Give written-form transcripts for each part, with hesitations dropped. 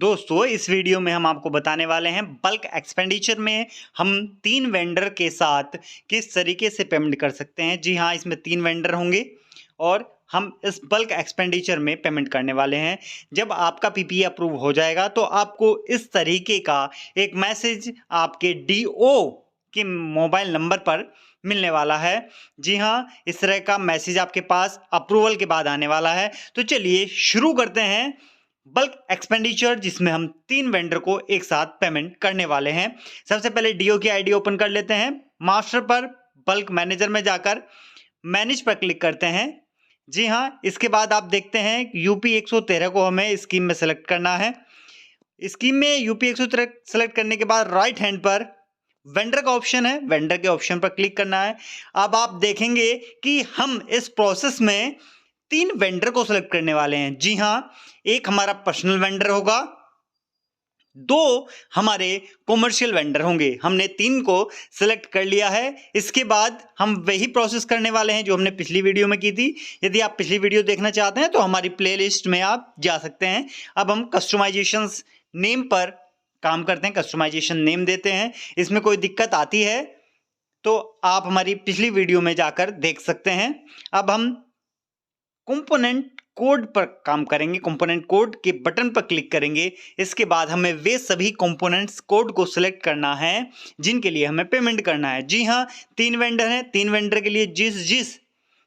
दोस्तों इस वीडियो में हम आपको बताने वाले हैं बल्क एक्सपेंडिचर में हम 3 वेंडर के साथ किस तरीके से पेमेंट कर सकते हैं। जी हाँ, इसमें 3 वेंडर होंगे और हम इस बल्क एक्सपेंडिचर में पेमेंट करने वाले हैं। जब आपका पीपीए अप्रूव हो जाएगा तो आपको इस तरीके का एक मैसेज आपके डीओ के मोबाइल नंबर पर मिलने वाला है। जी हाँ, इस तरह का मैसेज आपके पास अप्रूवल के बाद आने वाला है। तो चलिए शुरू करते हैं बल्क एक्सपेंडिचर, जिसमें हम 3 वेंडर को एक साथ पेमेंट करने वाले हैं। सबसे पहले डीओ की आईडी ओपन कर लेते हैं। मास्टर पर बल्क मैनेजर में जाकर मैनेज पर क्लिक करते हैं। जी हाँ, इसके बाद आप देखते हैं यूपी 113 को हमें स्कीम में सेलेक्ट करना है। स्कीम में यूपी 113 सेलेक्ट करने के बाद राइट हैंड पर वेंडर का ऑप्शन है, वेंडर के ऑप्शन पर क्लिक करना है। अब आप देखेंगे कि हम इस प्रोसेस में 3 वेंडर को सिलेक्ट करने वाले हैं। जी हाँ, एक हमारा पर्सनल वेंडर होगा, 2 हमारे कॉमर्शियल वेंडर होंगे। हमने 3 को सिलेक्ट कर लिया है। इसके बाद हम वही प्रोसेस करने वाले हैं जो हमने पिछली वीडियो में की थी। यदि आप पिछली वीडियो देखना चाहते हैं तो हमारी प्लेलिस्ट में आप जा सकते हैं। अब हम कस्टमाइजेशंस नेम पर काम करते हैं, कस्टमाइजेशन नेम देते हैं। इसमें कोई दिक्कत आती है तो आप हमारी पिछली वीडियो में जाकर देख सकते हैं। अब हम कंपोनेंट कोड पर काम करेंगे, कंपोनेंट कोड के बटन पर क्लिक करेंगे। इसके बाद हमें वे सभी कंपोनेंट्स कोड को सिलेक्ट करना है जिनके लिए हमें पेमेंट करना है। जी हाँ, 3 वेंडर हैं, 3 वेंडर के लिए जिस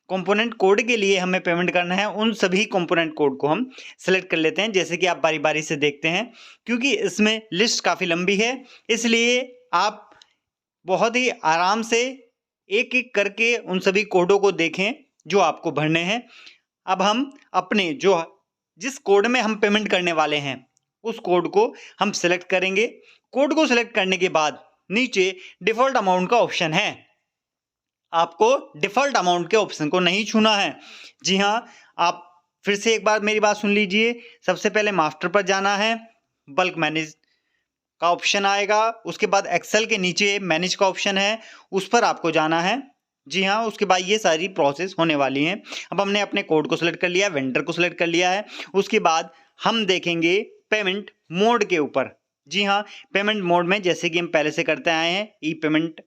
कंपोनेंट कोड के लिए हमें पेमेंट करना है उन सभी कंपोनेंट कोड को हम सेलेक्ट कर लेते हैं। जैसे कि आप बारी बारी से देखते हैं, क्योंकि इसमें लिस्ट काफ़ी लंबी है, इसलिए आप बहुत ही आराम से एक एक करके उन सभी कोडों को देखें जो आपको भरने हैं। अब हम अपने जिस कोड में हम पेमेंट करने वाले हैं उस कोड को हम सिलेक्ट करेंगे। कोड को सिलेक्ट करने के बाद नीचे डिफॉल्ट अमाउंट का ऑप्शन है, आपको डिफॉल्ट अमाउंट के ऑप्शन को नहीं छूना है। जी हाँ, आप फिर से एक बार मेरी बात सुन लीजिए। सबसे पहले मास्टर पर जाना है, बल्क मैनेज का ऑप्शन आएगा। उसके बाद एक्सेल के नीचे मैनेज का ऑप्शन है, उस पर आपको जाना है। जी हाँ, उसके बाद ये सारी प्रोसेस होने वाली हैं। अब हमने अपने कोड को सिलेक्ट कर लिया, वेंडर को सिलेक्ट कर लिया है। उसके बाद हम देखेंगे पेमेंट मोड के ऊपर। जी हाँ, पेमेंट मोड में जैसे कि हम पहले से करते आए हैं, ई पेमेंट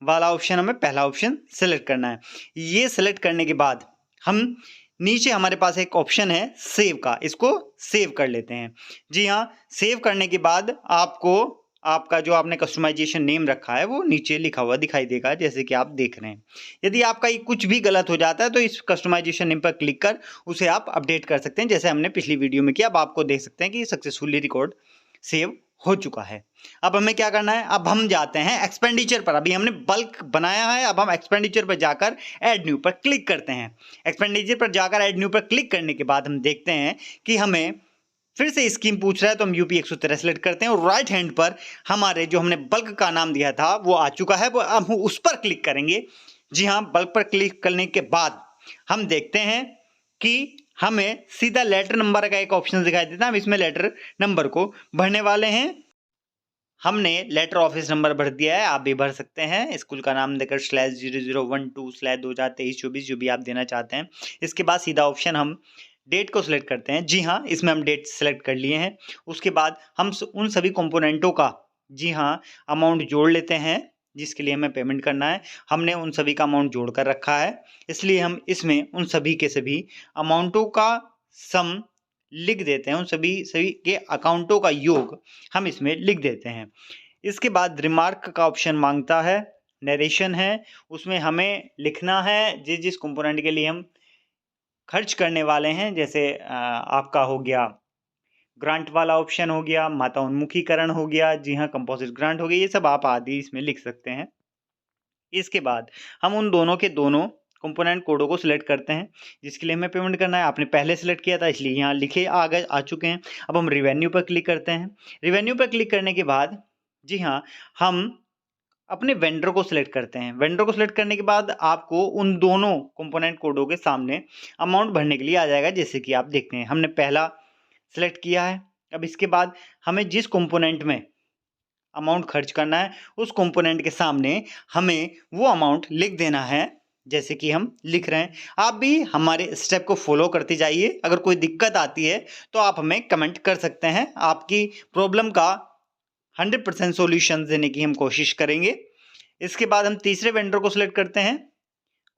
वाला ऑप्शन हमें पहला ऑप्शन सिलेक्ट करना है। ये सिलेक्ट करने के बाद हम नीचे हमारे पास एक ऑप्शन है सेव का, इसको सेव कर लेते हैं। जी हाँ, सेव करने के बाद आपको आपका जो आपने कस्टमाइजेशन नेम रखा है वो नीचे लिखा हुआ दिखाई देगा, जैसे कि आप देख रहे हैं। यदि आपका ये कुछ भी गलत हो जाता है तो इस कस्टमाइजेशन नेम पर क्लिक कर उसे आप अपडेट कर सकते हैं, जैसे हमने पिछली वीडियो में किया। अब आपको देख सकते हैं कि सक्सेसफुली रिकॉर्ड सेव हो चुका है। अब हमें क्या करना है, अब हम जाते हैं एक्सपेंडिचर पर। अभी हमने बल्क बनाया है, अब हम एक्सपेंडिचर पर जाकर ऐड न्यू पर क्लिक करते हैं। एक्सपेंडिचर पर जाकर ऐड न्यू पर क्लिक करने के बाद हम देखते हैं कि हमें फिर से स्कीम पूछ रहा है, तो हम यूपी 113 सेलेक्ट करते हैं और राइट हैंड पर हमारे जो हमने बल्क का नाम दिया था वो आ चुका है, वो अब हम उस पर क्लिक करेंगे। जी हाँ, बल्क पर क्लिक करने के बाद हम देखते हैं कि हमें सीधा लेटर नंबर का एक ऑप्शन दिखाई देता है। हम इसमें लेटर नंबर को भरने वाले हैं। हमने लेटर ऑफिस नंबर भर दिया है, आप भी भर सकते हैं। स्कूल का नाम देकर /0012/2023-24 जो भी आप देना चाहते हैं। इसके बाद सीधा ऑप्शन हम डेट को सिलेक्ट करते हैं। जी हाँ, इसमें हम डेट सेलेक्ट कर लिए हैं। उसके बाद हम उन सभी कंपोनेंटों का जी हाँ अमाउंट जोड़ लेते हैं जिसके लिए हमें पेमेंट करना है। हमने उन सभी का अमाउंट जोड़ कर रखा है, इसलिए हम इसमें उन सभी के सभी अमाउंटों का सम लिख देते हैं। उन सभी के अकाउंटों का योग हम इसमें लिख देते हैं। इसके बाद रिमार्क का ऑप्शन मांगता है, नरेशन है, उसमें हमें लिखना है जिस जिस कंपोनेंट के लिए हम खर्च करने वाले हैं। जैसे आपका हो गया ग्रांट वाला ऑप्शन हो गया, माता उन्मुखीकरण हो गया, जी हाँ कंपोजिट ग्रांट हो गया, ये सब आप आदि इसमें लिख सकते हैं। इसके बाद हम उन दोनों के दोनों कंपोनेंट कोडों को सिलेक्ट करते हैं जिसके लिए हमें पेमेंट करना है। आपने पहले सिलेक्ट किया था इसलिए यहाँ लिखे आ चुके हैं। अब हम रिवेन्यू पर क्लिक करते हैं। रिवेन्यू पर क्लिक करने के बाद जी हाँ, हम अपने वेंडर को सिलेक्ट करते हैं। वेंडर को सिलेक्ट करने के बाद आपको उन दोनों कंपोनेंट कोडों के सामने अमाउंट भरने के लिए आ जाएगा, जैसे कि आप देखते हैं हमने पहला सिलेक्ट किया है। अब इसके बाद हमें जिस कंपोनेंट में अमाउंट खर्च करना है उस कंपोनेंट के सामने हमें वो अमाउंट लिख देना है। जैसे कि हम लिख रहे हैं। आप भी हमारे स्टेप को फॉलो करते जाइए। अगर कोई दिक्कत आती है तो आप हमें कमेंट कर सकते हैं। आपकी प्रॉब्लम का 100% सॉल्यूशन देने की हम कोशिश करेंगे। इसके बाद हम तीसरे वेंडर को सिलेक्ट करते हैं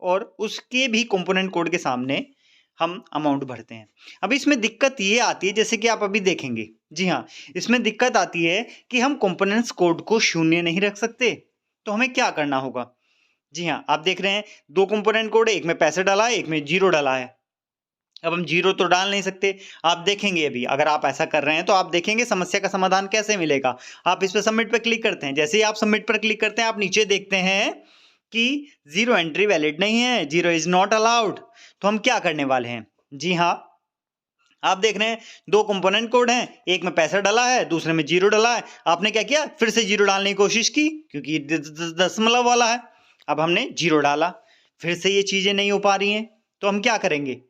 और उसके भी कंपोनेंट कोड के सामने हम अमाउंट भरते हैं। अब इसमें दिक्कत ये आती है, जैसे कि आप अभी देखेंगे, जी हाँ, इसमें दिक्कत आती है कि हम कंपोनेंट्स कोड को शून्य नहीं रख सकते। तो हमें क्या करना होगा? जी हाँ, आप देख रहे हैं 2 कंपोनेंट कोड है, एक में पैसे डाला है, एक में 0 डाला है। अब हम 0 तो डाल नहीं सकते। आप देखेंगे अभी, अगर आप ऐसा कर रहे हैं तो आप देखेंगे समस्या का समाधान कैसे मिलेगा। आप इस पे सबमिट पे क्लिक करते हैं। जैसे ही आप सबमिट पर क्लिक करते हैं, आप नीचे देखते हैं कि 0 एंट्री वैलिड नहीं है, 0 इज नॉट अलाउड। तो हम क्या करने वाले हैं? जी हाँ, आप देख रहे हैं 2 कंपोनेंट कोड हैं, एक में पैसा डाला है, दूसरे में 0 डाला है। आपने क्या किया? फिर से 0 डालने की कोशिश की, क्योंकि दशमलव वाला है। अब हमने 0 डाला, फिर से ये चीजें नहीं हो पा रही हैं। तो हम क्या करेंगे?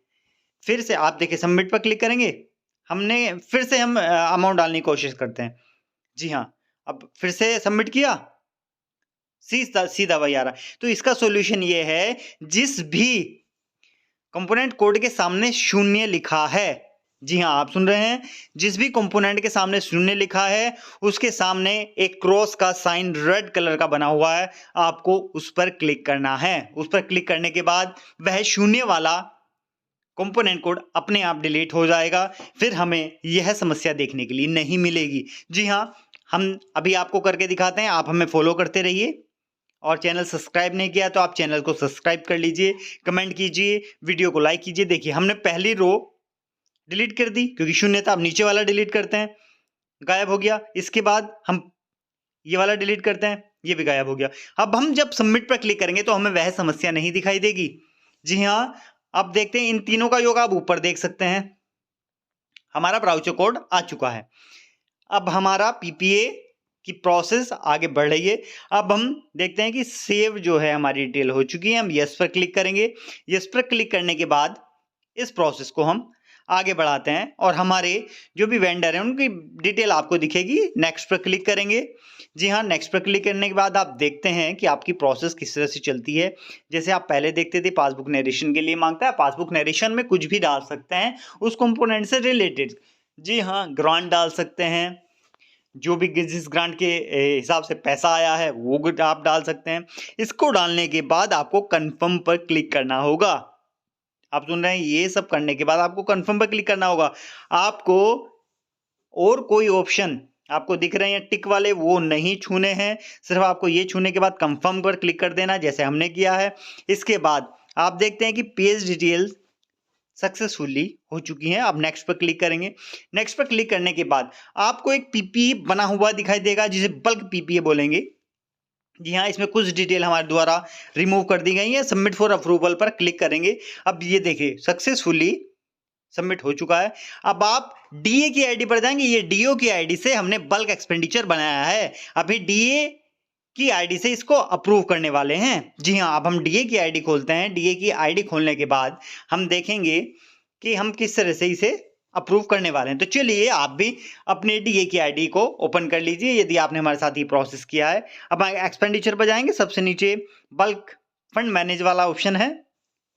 फिर से आप देखिए सबमिट पर क्लिक करेंगे। हमने फिर से हम अमाउंट डालने की कोशिश करते हैं। जी हाँ, अब फिर से सबमिट किया, सीधा सीधा वही आ रहा है। तो इसका सॉल्यूशन ये है, जिस भी कंपोनेंट कोड के सामने शून्य लिखा है, जी हाँ आप सुन रहे हैं, जिस भी कंपोनेंट के सामने शून्य लिखा है उसके सामने एक क्रॉस का साइन रेड कलर का बना हुआ है, आपको उस पर क्लिक करना है। उस पर क्लिक करने के बाद वह शून्य वाला कंपोनेंट कोड अपने आप डिलीट हो जाएगा। फिर हमें यह समस्या देखने के लिए नहीं मिलेगी। जी हाँ, हम अभी आपको करके दिखाते हैं, आप हमें फॉलो करते रहिए। और चैनल सब्सक्राइब नहीं किया तो आप चैनल को सब्सक्राइब कर लीजिए, कमेंट कीजिए, वीडियो को लाइक कीजिए। देखिए हमने पहली रो डिलीट कर दी क्योंकि शून्य था। अब नीचे वाला डिलीट करते हैं, गायब हो गया। इसके बाद हम ये वाला डिलीट करते हैं, ये भी गायब हो गया। अब हम जब सबमिट पर क्लिक करेंगे तो हमें वह समस्या नहीं दिखाई देगी। जी हाँ, अब देखते हैं इन तीनों का योग। आप ऊपर देख सकते हैं हमारा ब्राउचर कोड आ चुका है। अब हमारा पीपीए की प्रोसेस आगे बढ़ रही है। अब हम देखते हैं कि सेव जो है हमारी डिटेल हो चुकी है। हम यस पर क्लिक करेंगे। यस पर क्लिक करने के बाद इस प्रोसेस को हम आगे बढ़ाते हैं और हमारे जो भी वेंडर हैं उनकी डिटेल आपको दिखेगी। नेक्स्ट पर क्लिक करेंगे। जी हाँ, नेक्स्ट पर क्लिक करने के बाद आप देखते हैं कि आपकी प्रोसेस किस तरह से चलती है। जैसे आप पहले देखते थे, पासबुक नरेशन के लिए मांगता है। पासबुक नरेशन में कुछ भी डाल सकते हैं उस कंपोनेंट से रिलेटेड। जी हाँ, ग्रांट डाल सकते हैं, जो भी जिस ग्रांट के हिसाब से पैसा आया है वो आप डाल सकते हैं। इसको डालने के बाद आपको कंफर्म पर क्लिक करना होगा। आप सुन रहे हैं, ये सब करने के बाद आपको कंफर्म पर क्लिक करना होगा। आपको और कोई ऑप्शन आपको दिख रहे हैं टिक वाले, वो नहीं छूने हैं। सिर्फ आपको ये छूने के बाद कंफर्म पर क्लिक कर देना, जैसे हमने किया है। इसके बाद आप देखते हैं कि पेज डिटेल्स सक्सेसफुली हो चुकी हैं। अब नेक्स्ट पर क्लिक करेंगे। नेक्स्ट पर क्लिक करने के बाद आपको एक पीपीए बना हुआ दिखाई देगा, जिसे बल्क पीपीए बोलेंगे। जी हाँ, इसमें कुछ डिटेल हमारे द्वारा रिमूव कर दी गई है। सबमिट फॉर अप्रूवल पर क्लिक करेंगे। अब ये देखिए सक्सेसफुली सबमिट हो चुका है। अब आप डीए की आईडी पर जाएंगे। ये डीओ की आईडी से हमने बल्क एक्सपेंडिचर बनाया है। अभी डीए की आईडी से इसको अप्रूव करने वाले हैं। जी हाँ, अब हम डीए की आईडी खोलते हैं। डीए की आईडी खोलने के बाद हम देखेंगे कि हम किस तरह से इसे अप्रूव करने वाले हैं। तो चलिए आप भी अपने डीए की आईडी को ओपन कर लीजिए, यदि आपने हमारे साथ ही प्रोसेस किया है। अब एक्सपेंडिचर पर जाएंगे। सबसे नीचे बल्क फंड मैनेज वाला ऑप्शन है।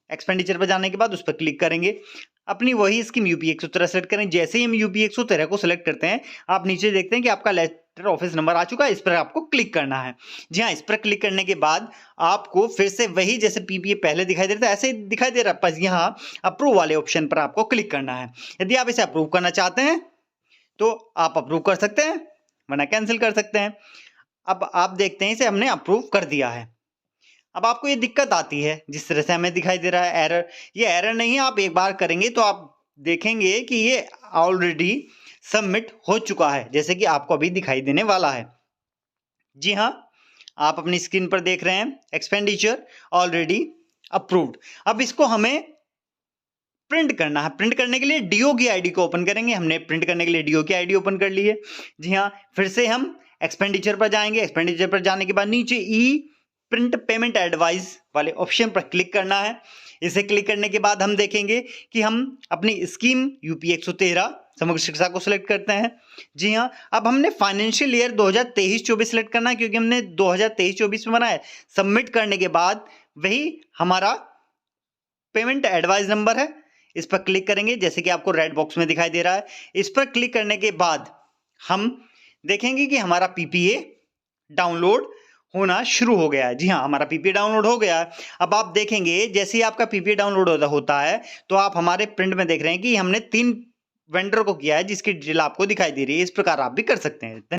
एक्सपेंडिचर पर जाने के बाद उस पर क्लिक करेंगे। अपनी वही स्कीम यूपी 113 सेलेक्ट करें। जैसे ही हम यूपी 113 को सिलेक्ट करते हैं, आप नीचे देखते हैं कि आपका लेटर ऑफिस नंबर आ चुका है। इस पर आपको क्लिक करना है। जी हाँ, इस पर क्लिक करने के बाद आपको फिर से वही, जैसे पीपीए पहले दिखाई दे रहा था ऐसे ही दिखाई दे रहा है, बस यहाँ अप्रूव वाले ऑप्शन पर आपको क्लिक करना है। यदि आप इसे अप्रूव करना चाहते हैं तो आप अप्रूव कर सकते हैं, वरना कैंसिल कर सकते हैं। अब आप देखते हैं इसे हमने अप्रूव कर दिया है। अब आपको ये दिक्कत आती है जिस तरह से हमें दिखाई दे रहा है एरर। ये एरर नहीं है, आप एक बार करेंगे तो आप देखेंगे कि ये ऑलरेडी सबमिट हो चुका है, जैसे कि आपको अभी दिखाई देने वाला है। जी हाँ, आप अपनी स्क्रीन पर देख रहे हैं एक्सपेंडिचर ऑलरेडी अप्रूव्ड। अब इसको हमें प्रिंट करना है। प्रिंट करने के लिए डीओ की आईडी को ओपन करेंगे। हमने प्रिंट करने के लिए डीओ की आईडी ओपन कर ली है। जी हाँ, फिर से हम एक्सपेंडिचर पर जाएंगे। एक्सपेंडिचर पर जाने के बाद नीचे ई प्रिंट पेमेंट एडवाइस वाले ऑप्शन पर क्लिक करना है। इसे क्लिक करने के बाद हम देखेंगे कि हम अपनी स्कीम यूपी 113 समग्र शिक्षा को सिलेक्ट करते हैं। जी हाँ, अब हमने फाइनेंशियल ईयर 2023-24 सिलेक्ट करना है, क्योंकि हमने 2023-24 में बनाया है। सबमिट करने के बाद वही हमारा पेमेंट एडवाइस नंबर है। इस पर क्लिक करेंगे जैसे कि आपको रेड बॉक्स में दिखाई दे रहा है। इस पर क्लिक करने के बाद हम देखेंगे कि हमारा पीपीए डाउनलोड होना शुरू हो गया है। जी हाँ, हमारा पीपीए डाउनलोड हो गया है। अब आप देखेंगे जैसे ही आपका पीपीए डाउनलोड होता है तो आप हमारे प्रिंट में देख रहे हैं कि हमने 3 वेंडर को किया है जिसकी डिटेल आपको दिखाई दे रही है। इस प्रकार आप भी कर सकते हैं।